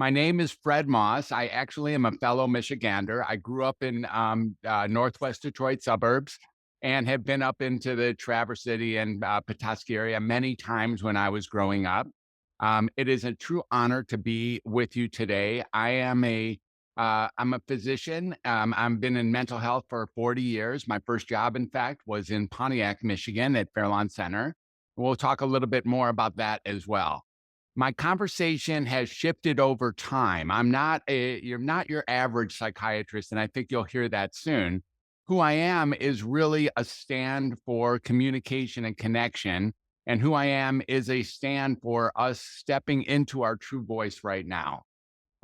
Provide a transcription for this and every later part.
My name is Fred Moss. I actually am a fellow Michigander. I grew up in Northwest Detroit suburbs and have been up into the Traverse City and Petoskey area many times when I was growing up. It is a true honor to be with you today. I'm a physician. I've been in mental health for 40 years. My first job, in fact, was in Pontiac, Michigan at Fairlawn Center. We'll talk a little bit more about that as well. My conversation has shifted over time. You're not your average psychiatrist, and I think you'll hear that soon. Who I am is really a stand for communication and connection. And who I am is a stand for us stepping into our true voice right now.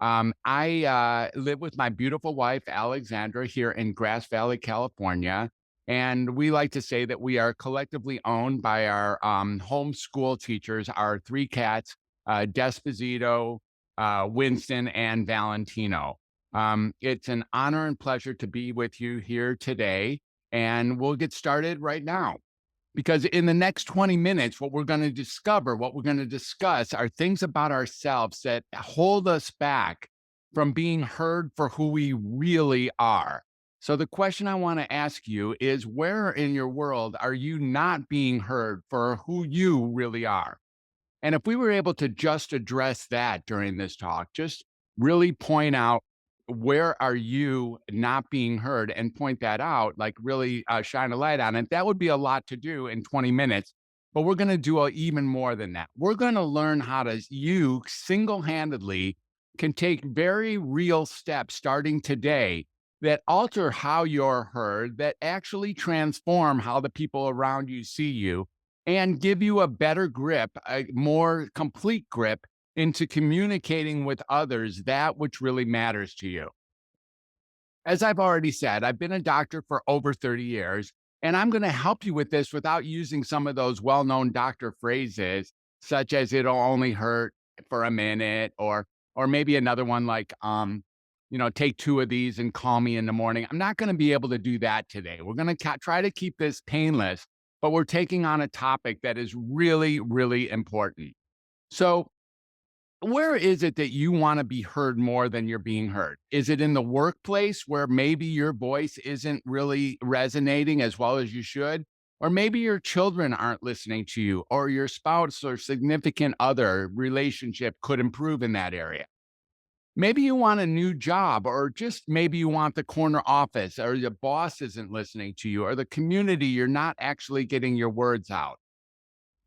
I live with my beautiful wife, Alexandra, here in Grass Valley, California. And we like to say that we are collectively owned by our homeschool teachers, our three cats, Desposito, Winston, and Valentino. It's an honor and pleasure to be with you here today. And we'll get started right now. Because in the next 20 minutes, what we're going to discover, what we're going to discuss are things about ourselves that hold us back from being heard for who we really are. So, the question I want to ask you is, where in your world are you not being heard for who you really are? And if we were able to just address that during this talk, just really point out where are you not being heard and point that out, like really shine a light on it, that would be a lot to do in 20 minutes. But we're going to do even more than that. We're going to learn how to, you single handedly can take very real steps starting today that alter how you're heard, that actually transform how the people around you see you and give you a better grip, a more complete grip into communicating with others that which really matters to you. As I've already said, I've been a doctor for over 30 years, and I'm going to help you with this without using some of those well known doctor phrases, such as it'll only hurt for a minute, or maybe another one like, take two of these and call me in the morning. I'm not going to be able to do that today. We're going to try to keep this painless, but we're taking on a topic that is really, really important. So, where is it that you want to be heard more than you're being heard? Is it in the workplace where maybe your voice isn't really resonating as well as you should? Or maybe your children aren't listening to you, or your spouse or significant other relationship could improve in that area. Maybe you want a new job, or just maybe you want the corner office, or your boss isn't listening to you, or the community, you're not actually getting your words out.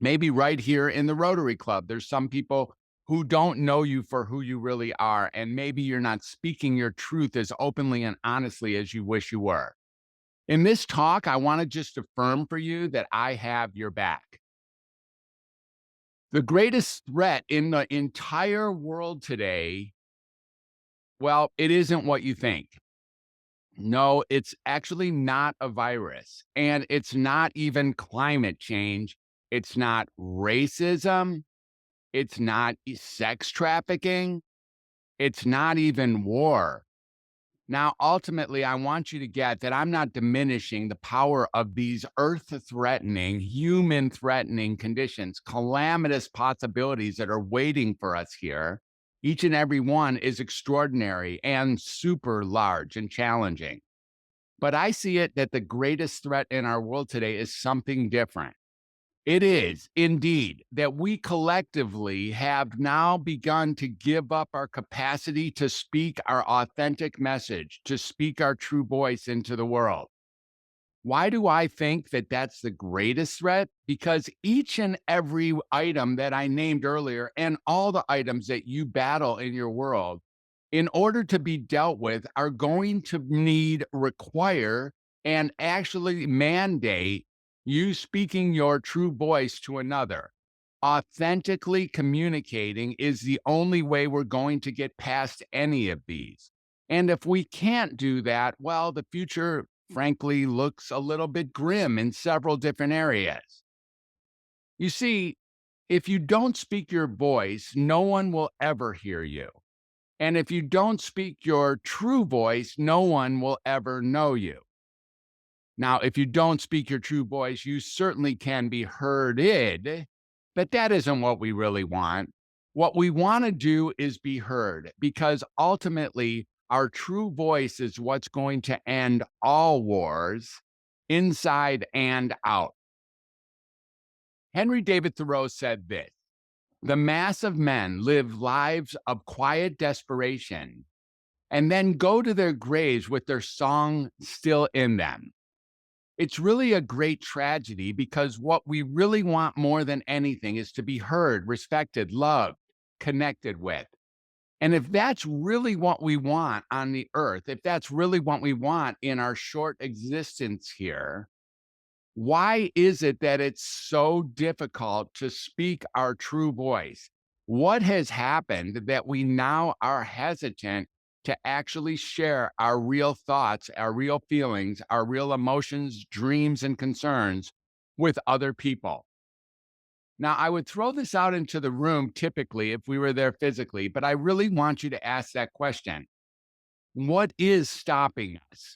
Maybe right here in the Rotary Club, there's some people who don't know you for who you really are, and maybe you're not speaking your truth as openly and honestly as you wish you were. In this talk, I want to just affirm for you that I have your back. The greatest threat in the entire world today, well, it isn't what you think. No, it's actually not a virus, and it's not even climate change. It's not racism. It's not sex trafficking. It's not even war. Now, ultimately, I want you to get that I'm not diminishing the power of these earth threatening, human threatening conditions, calamitous possibilities that are waiting for us here. Each and every one is extraordinary and super large and challenging. But I see it that the greatest threat in our world today is something different. It is indeed that we collectively have now begun to give up our capacity to speak our authentic message, to speak our true voice into the world. Why do I think that that's the greatest threat? Because each and every item that I named earlier, and all the items that you battle in your world, in order to be dealt with, are going to require, and actually mandate you speaking your true voice to another. Authentically communicating is the only way we're going to get past any of these. And if we can't do that, well, the future, frankly, looks a little bit grim in several different areas. You see, if you don't speak your voice, no one will ever hear you. And if you don't speak your true voice, no one will ever know you. Now, if you don't speak your true voice, you certainly can be hearded, but that isn't what we really want. What we want to do is be heard because ultimately our true voice is what's going to end all wars inside and out. Henry David Thoreau said this: the mass of men live lives of quiet desperation and then go to their graves with their song still in them. It's really a great tragedy because what we really want more than anything is to be heard, respected, loved, connected with. And if that's really what we want on the earth, if that's really what we want in our short existence here, why is it that it's so difficult to speak our true voice? What has happened that we now are hesitant to actually share our real thoughts, our real feelings, our real emotions, dreams, and concerns with other people? Now, I would throw this out into the room typically if we were there physically, but I really want you to ask that question. What is stopping us?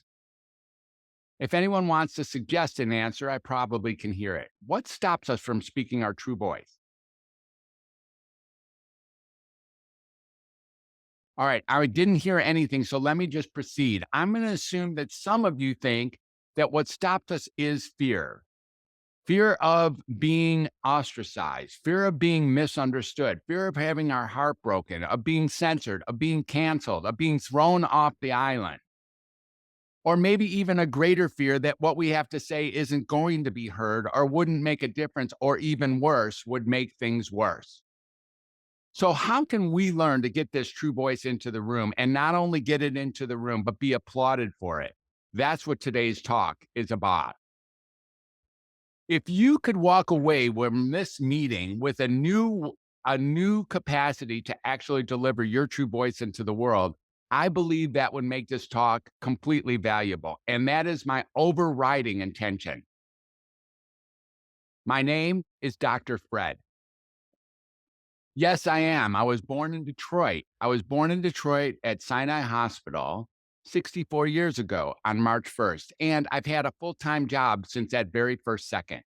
If anyone wants to suggest an answer, I probably can hear it. What stops us from speaking our true voice? All right, I didn't hear anything, so let me just proceed. I'm going to assume that some of you think that what stopped us is fear. Fear of being ostracized, fear of being misunderstood, fear of having our heart broken, of being censored, of being canceled, of being thrown off the island. Or maybe even a greater fear that what we have to say isn't going to be heard or wouldn't make a difference, or even worse, would make things worse. So, how can we learn to get this true voice into the room and not only get it into the room, but be applauded for it? That's what today's talk is about. If you could walk away from this meeting with a new capacity to actually deliver your true voice into the world, I believe that would make this talk completely valuable. And that is my overriding intention. My name is Dr. Fred. Yes, I am. I was born in Detroit. I was born in Detroit at Sinai Hospital 64 years ago on March 1st. And I've had a full time job since that very first second.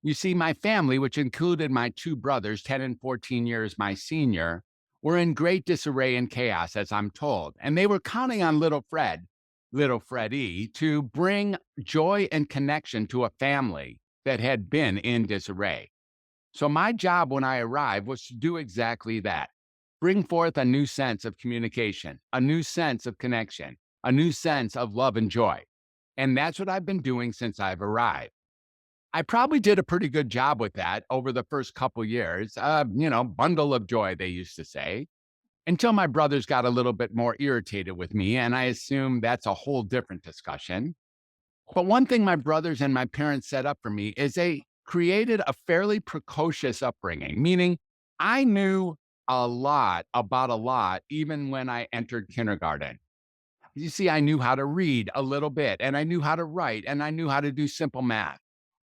You see, my family, which included my two brothers, 10 and 14 years my senior, were in great disarray and chaos, as I'm told. And they were counting on little Freddie, to bring joy and connection to a family that had been in disarray. So, my job when I arrived was to do exactly that: bring forth a new sense of communication, a new sense of connection, a new sense of love and joy. And that's what I've been doing since I've arrived. I probably did a pretty good job with that over the first couple years. Bundle of joy, they used to say, until my brothers got a little bit more irritated with me. And I assume that's a whole different discussion. But one thing my brothers and my parents set up for me is they created a fairly precocious upbringing, meaning I knew a lot about a lot even when I entered kindergarten. You see, I knew how to read a little bit, and I knew how to write, and I knew how to do simple math.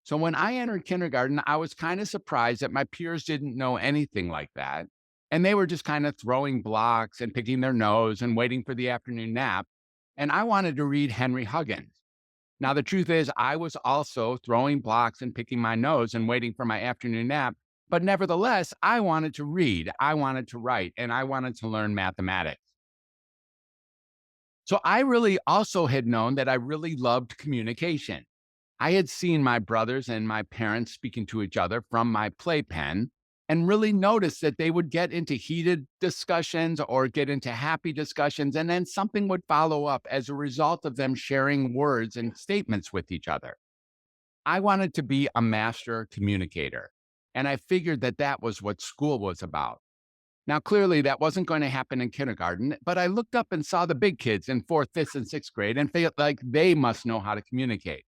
So when I entered kindergarten, I was kind of surprised that my peers didn't know anything like that. And they were just kind of throwing blocks and picking their nose and waiting for the afternoon nap. And I wanted to read Henry Huggins. Now, the truth is, I was also throwing blocks and picking my nose and waiting for my afternoon nap. But nevertheless, I wanted to read, I wanted to write, and I wanted to learn mathematics. So I really also had known that I really loved communication. I had seen my brothers and my parents speaking to each other from my playpen and really noticed that they would get into heated discussions or get into happy discussions, and then something would follow up as a result of them sharing words and statements with each other. I wanted to be a master communicator, and I figured that that was what school was about. Now, clearly, that wasn't going to happen in kindergarten, but I looked up and saw the big kids in fourth, fifth, and sixth grade and felt like they must know how to communicate.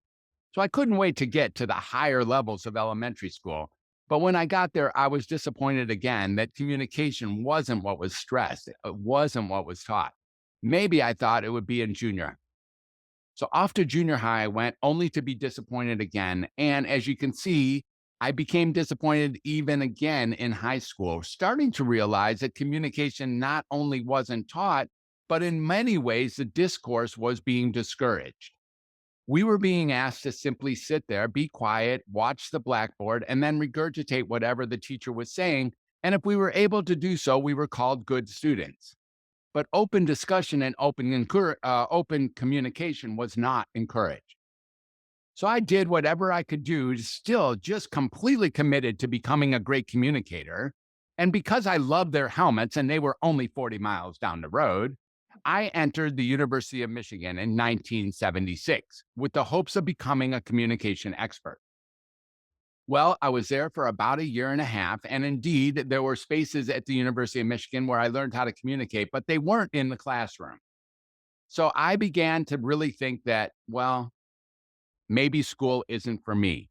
So I couldn't wait to get to the higher levels of elementary school. But when I got there, I was disappointed again that communication wasn't what was stressed, it wasn't what was taught. Maybe I thought it would be in junior. So off to junior high I went, only to be disappointed again. And as you can see, I became disappointed even again in high school, starting to realize that communication not only wasn't taught, but in many ways, the discourse was being discouraged. We were being asked to simply sit there, be quiet, watch the blackboard, and then regurgitate whatever the teacher was saying, And if we were able to do so, we were called good students. But open discussion and open communication was not encouraged. So I did whatever I could do, still just completely committed to becoming a great communicator. And because I loved their helmets and they were only 40 miles down the road, I entered the University of Michigan in 1976 with the hopes of becoming a communication expert. Well, I was there for about a year and a half. And indeed, there were spaces at the University of Michigan where I learned how to communicate, but they weren't in the classroom. So I began to really think that, well, maybe school isn't for me.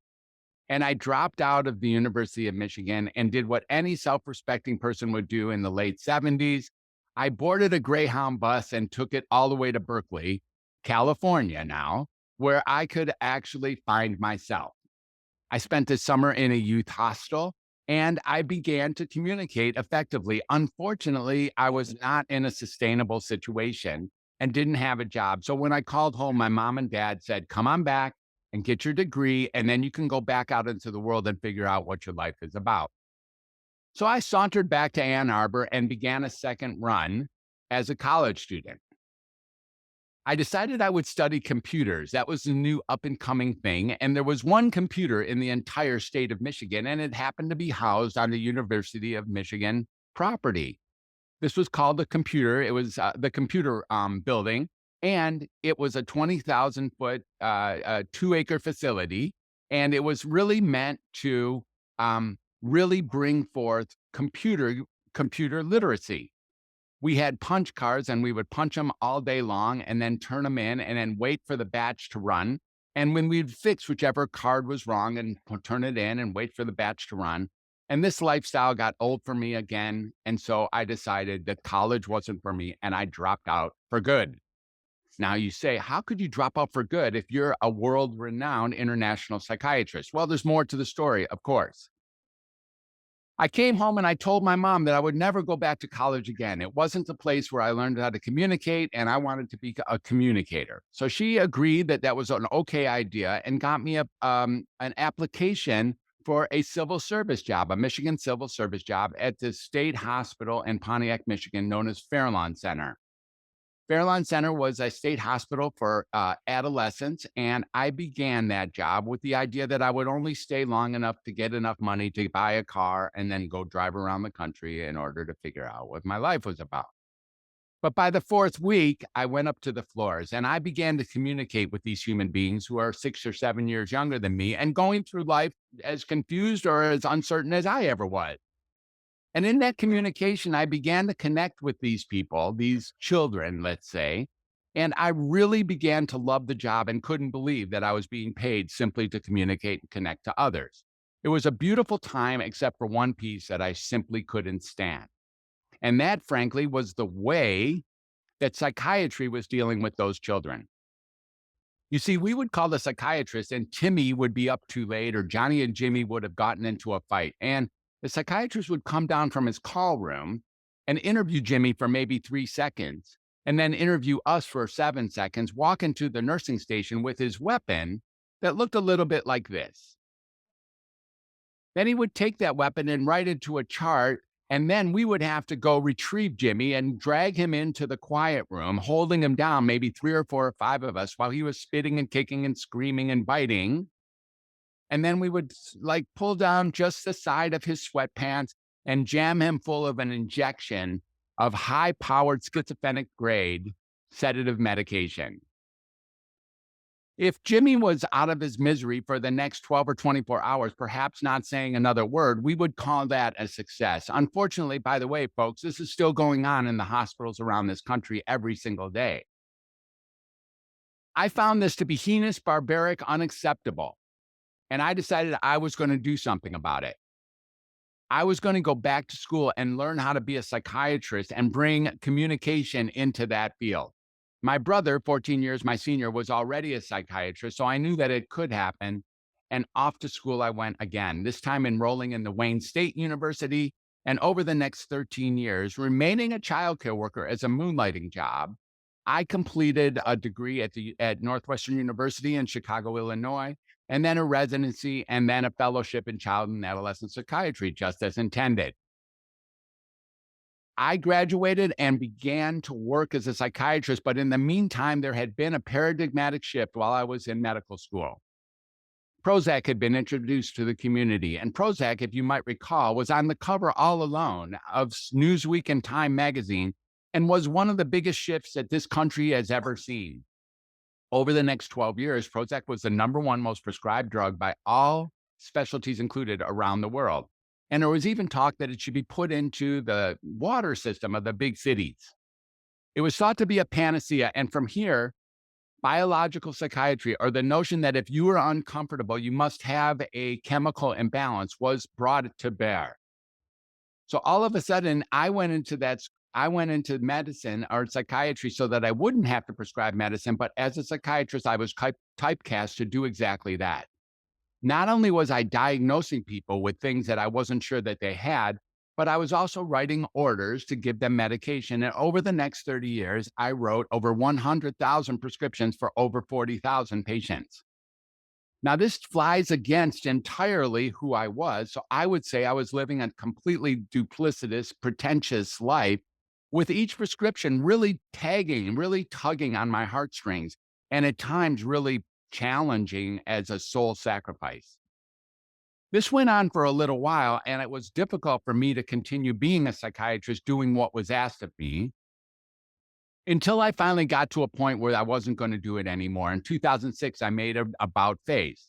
And I dropped out of the University of Michigan and did what any self respecting person would do in the late 70s. I boarded a Greyhound bus and took it all the way to Berkeley, California now, where I could actually find myself. I spent the summer in a youth hostel and I began to communicate effectively. Unfortunately, I was not in a sustainable situation and didn't have a job. So when I called home, my mom and dad said, "Come on back and get your degree, and then you can go back out into the world and figure out what your life is about." So I sauntered back to Ann Arbor and began a second run as a college student. I decided I would study computers. That was the new up and coming thing. And there was one computer in the entire state of Michigan, and it happened to be housed on the University of Michigan property. This was called the computer. It was the computer building, and it was a 20,000 foot, 2 acre facility. And it was really meant to really bring forth computer literacy. We had punch cards and we would punch them all day long and then turn them in and then wait for the batch to run. And when we'd fix whichever card was wrong and turn it in and wait for the batch to run. And this lifestyle got old for me again. And so I decided that college wasn't for me and I dropped out for good. Now you say, how could you drop out for good if you're a world renowned international psychiatrist? Well, there's more to the story, of course. I came home and I told my mom that I would never go back to college again. It wasn't the place where I learned how to communicate, and I wanted to be a communicator. So she agreed that that was an okay idea and got me an application for a civil service job, a Michigan civil service job at the state hospital in Pontiac, Michigan, known as Fairlawn Center. Fairlawn Center was a state hospital for adolescents, and I began that job with the idea that I would only stay long enough to get enough money to buy a car and then go drive around the country in order to figure out what my life was about. But by the fourth week, I went up to the floors and I began to communicate with these human beings who are 6 or 7 years younger than me and going through life as confused or as uncertain as I ever was. And in that communication, I began to connect with these people, these children, let's say, and I really began to love the job and couldn't believe that I was being paid simply to communicate and connect to others. It was a beautiful time, except for one piece that I simply couldn't stand. And that, frankly, was the way that psychiatry was dealing with those children. You see, we would call the psychiatrist, and Timmy would be up too late, or Johnny and Jimmy would have gotten into a fight. And the psychiatrist would come down from his call room and interview Jimmy for maybe 3 seconds, and then interview us for 7 seconds, walk into the nursing station with his weapon that looked a little bit like this. Then he would take that weapon and write it to a chart. And then we would have to go retrieve Jimmy and drag him into the quiet room, holding him down, maybe 3 or 4 or 5 of us, while he was spitting and kicking and screaming and biting. And then we would like pull down just the side of his sweatpants and jam him full of an injection of high powered schizophrenic grade sedative medication. If Jimmy was out of his misery for the next 12 or 24 hours, perhaps not saying another word, we would call that a success. Unfortunately, by the way, folks, this is still going on in the hospitals around this country every single day. I found this to be heinous, barbaric, unacceptable. And I decided I was going to do something about it. I was going to go back to school and learn how to be a psychiatrist and bring communication into that field. My brother, 14 years my senior, was already a psychiatrist, so I knew that it could happen. And off to school I went again, this time enrolling in the Wayne State University. And over the next 13 years, remaining a childcare worker as a moonlighting job, I completed a degree at Northwestern University in Chicago, Illinois, and then a residency and then a fellowship in child and adolescent psychiatry, just as intended. I graduated and began to work as a psychiatrist, but in the meantime, there had been a paradigmatic shift while I was in medical school. Prozac had been introduced to the community, and Prozac, if you might recall, was on the cover all alone of Newsweek and Time magazine and was one of the biggest shifts that this country has ever seen. Over the next 12 years, Prozac was the number one most prescribed drug by all specialties included around the world. And there was even talk that it should be put into the water system of the big cities. It was thought to be a panacea. And from here, biological psychiatry, or the notion that if you were uncomfortable, you must have a chemical imbalance, was brought to bear. So all of a sudden, I went into medicine or psychiatry so that I wouldn't have to prescribe medicine. But as a psychiatrist, I was typecast to do exactly that. Not only was I diagnosing people with things that I wasn't sure that they had, but I was also writing orders to give them medication. And over the next 30 years, I wrote over 100,000 prescriptions for over 40,000 patients. Now, this flies against entirely who I was. So I would say I was living a completely duplicitous, pretentious life with each prescription really tagging, really tugging on my heartstrings, and at times really challenging as a soul sacrifice. This went on for a little while, and it was difficult for me to continue being a psychiatrist doing what was asked of me until I finally got to a point where I wasn't going to do it anymore. In 2006, I made an about face.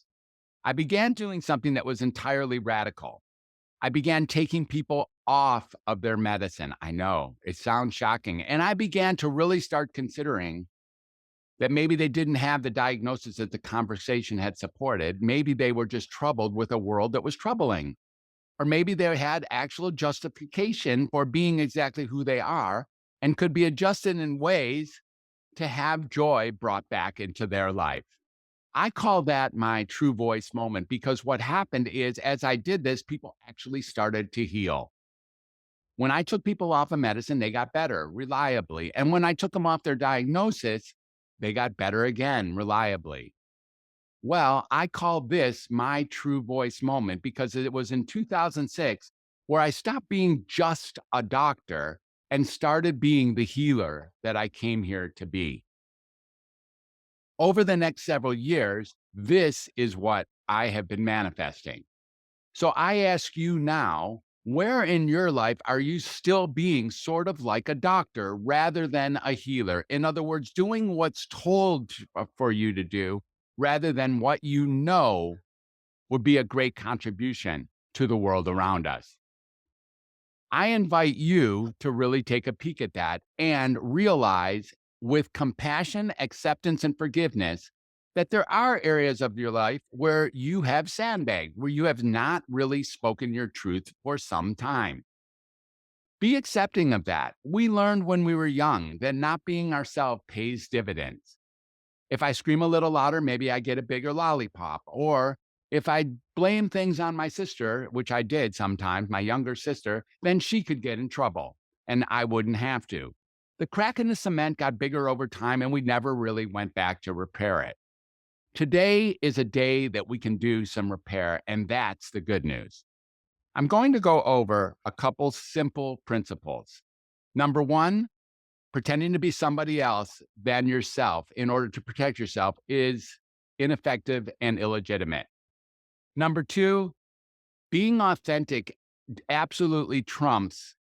I began doing something that was entirely radical. I began taking people off of their medicine. I know it sounds shocking. And I began to really start considering that maybe they didn't have the diagnosis that the conversation had supported. Maybe they were just troubled with a world that was troubling. Or maybe they had actual justification for being exactly who they are and could be adjusted in ways to have joy brought back into their life. I call that my true voice moment because what happened is, as I did this, people actually started to heal. When I took people off of medicine, they got better reliably. And when I took them off their diagnosis, they got better again reliably. Well, I call this my true voice moment because it was in 2006 where I stopped being just a doctor and started being the healer that I came here to be. Over the next several years, this is what I have been manifesting. So I ask you now, where in your life are you still being sort of like a doctor rather than a healer? In other words, doing what's told for you to do rather than what you know would be a great contribution to the world around us. I invite you to really take a peek at that and realize with compassion, acceptance, and forgiveness that there are areas of your life where you have sandbagged, where you have not really spoken your truth for some time. Be accepting of that. We learned when we were young that not being ourselves pays dividends. If I scream a little louder, maybe I get a bigger lollipop. Or if I blame things on my sister, which I did sometimes, my younger sister, then she could get in trouble and I wouldn't have to. The crack in the cement got bigger over time and we never really went back to repair it. Today is a day that we can do some repair, and that's the good news. I'm going to go over a couple simple principles. Number one, pretending to be somebody else than yourself in order to protect yourself is ineffective and illegitimate. Number two, being authentic absolutely trumps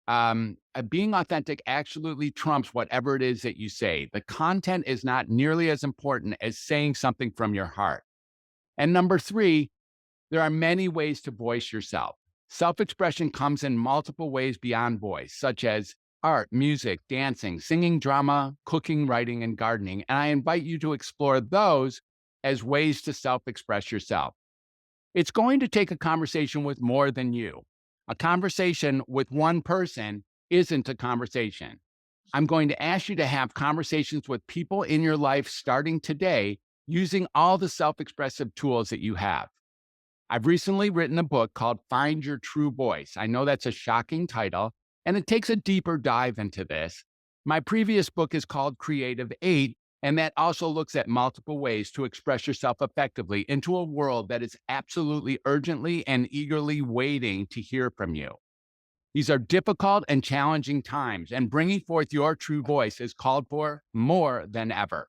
being authentic absolutely trumps whatever it is that you say. The content is not nearly as important as saying something from your heart. And number three, there are many ways to voice yourself. Self-expression comes in multiple ways beyond voice, such as art, music, dancing, singing, drama, cooking, writing, and gardening. And I invite you to explore those as ways to self-express yourself. It's going to take a conversation with more than you. A conversation with one person isn't a conversation. I'm going to ask you to have conversations with people in your life starting today using all the self-expressive tools that you have. I've recently written a book called Find Your True Voice. I know that's a shocking title, and it takes a deeper dive into this. My previous book is called Creative 8, and that also looks at multiple ways to express yourself effectively into a world that is absolutely urgently and eagerly waiting to hear from you. These are difficult and challenging times, and bringing forth your true voice is called for more than ever.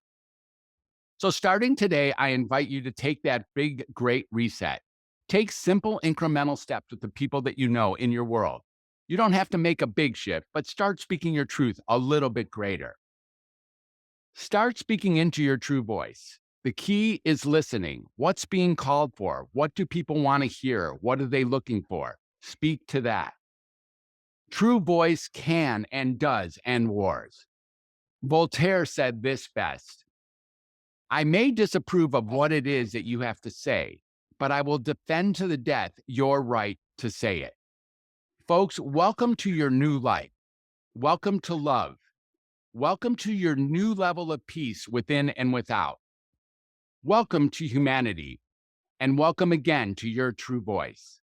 So, starting today, I invite you to take that big, great reset. Take simple, incremental steps with the people that you know in your world. You don't have to make a big shift, but start speaking your truth a little bit greater. Start speaking into your true voice. The key is listening. What's being called for? What do people want to hear? What are they looking for? Speak to that. True voice can and does end wars. Voltaire said this best: I may disapprove of what it is that you have to say, but I will defend to the death your right to say it. Folks, welcome to your new life. Welcome to love. Welcome to your new level of peace within and without. Welcome to humanity, and welcome again to your true voice.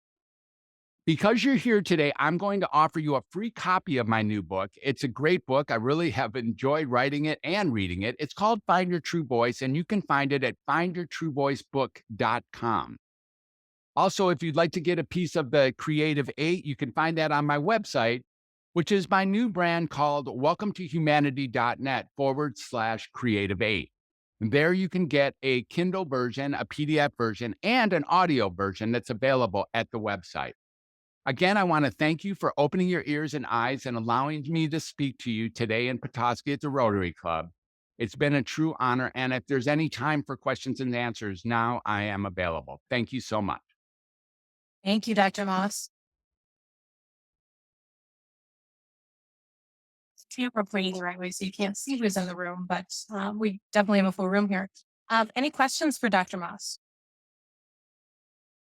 Because you're here today, I'm going to offer you a free copy of my new book. It's a great book. I really have enjoyed writing it and reading it. It's called Find Your True Voice, and you can find it at findyourtruevoicebook.com. Also, if you'd like to get a piece of the Creative 8, you can find that on my website, which is my new brand called welcometohumanity.net/Creative 8. There you can get a Kindle version, a PDF version, and an audio version that's available at the website. Again, I want to thank you for opening your ears and eyes and allowing me to speak to you today in Petoskey at the Rotary Club. It's been a true honor. And if there's any time for questions and answers, now I am available. Thank you so much. Thank you, Dr. Moss. Camera playing the right way, so you can't see who's in the room, but we definitely have a full room here. Any questions for Dr. Moss?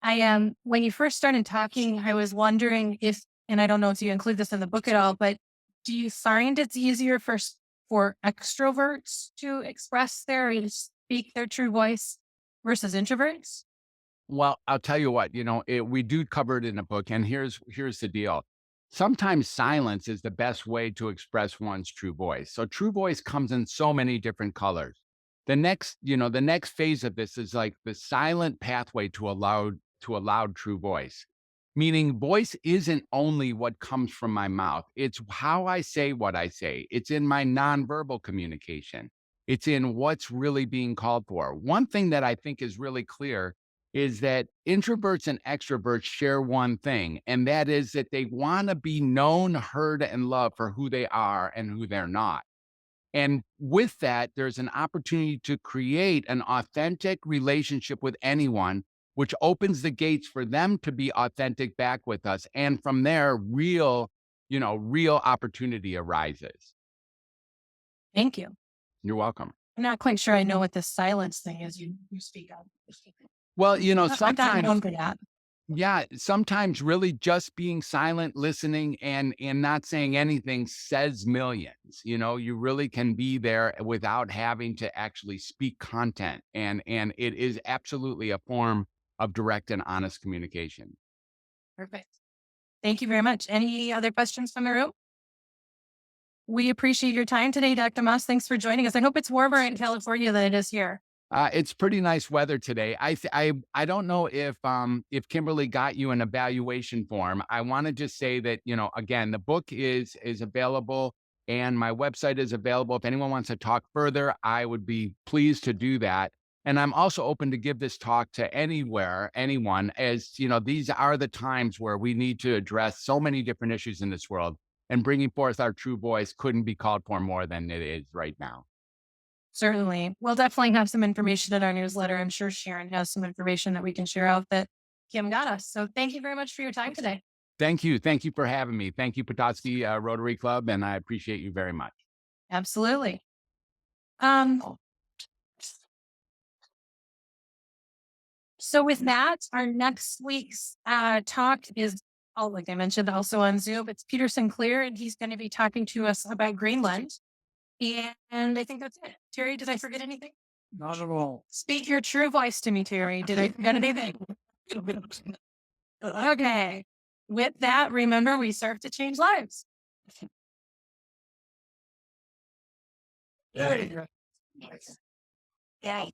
When you first started talking, I was wondering if, and I don't know if you include this in the book at all, but do you find it's easier for extroverts to express to speak their true voice versus introverts? Well, I'll tell you what, we do cover it in a book, and here's the deal. Sometimes silence is the best way to express one's true voice. So true voice comes in so many different colors. The next phase of this is like the silent pathway to a loud true voice. Meaning voice isn't only what comes from my mouth. It's how I say what I say. It's in my nonverbal communication. It's in what's really being called for. One thing that I think is really clear is that introverts and extroverts share one thing, and that is that they want to be known, heard, and loved for who they are and who they're not. And with that, there's an opportunity to create an authentic relationship with anyone, which opens the gates for them to be authentic back with us. And from there, real opportunity arises. Thank you. You're welcome. I'm not quite sure I know what this silence thing is you speak of. Well, I'm not sometimes known for that. yeah, sometimes really just being silent, listening, and not saying anything says millions. You really can be there without having to actually speak content, and it is absolutely a form of direct and honest communication. Perfect. Thank you very much. Any other questions from the room? We appreciate your time today, Dr. Moss. Thanks for joining us. I hope it's warmer in California than it is here. It's pretty nice weather today. I don't know if Kimberly got you an evaluation form. I want to just say that, again, the book is available and my website is available. If anyone wants to talk further, I would be pleased to do that. And I'm also open to give this talk to anyone, as these are the times where we need to address so many different issues in this world, and bringing forth our true voice couldn't be called for more than it is right now. Certainly. We'll definitely have some information in our newsletter. I'm sure Sharon has some information that we can share out that Kim got us. So thank you very much for your time today. Thank you. Thank you for having me. Thank you, Petoskey Rotary Club, and I appreciate you very much. Absolutely. So with that, our next week's talk is, like I mentioned, also on Zoom. It's Peter Sinclair, and he's going to be talking to us about Greenland. And I think that's it. Terry, did I forget anything? Not at all. Speak your true voice to me, Terry. Did I forget anything? Okay. With that, remember, we serve to change lives. Yeah. Yeah.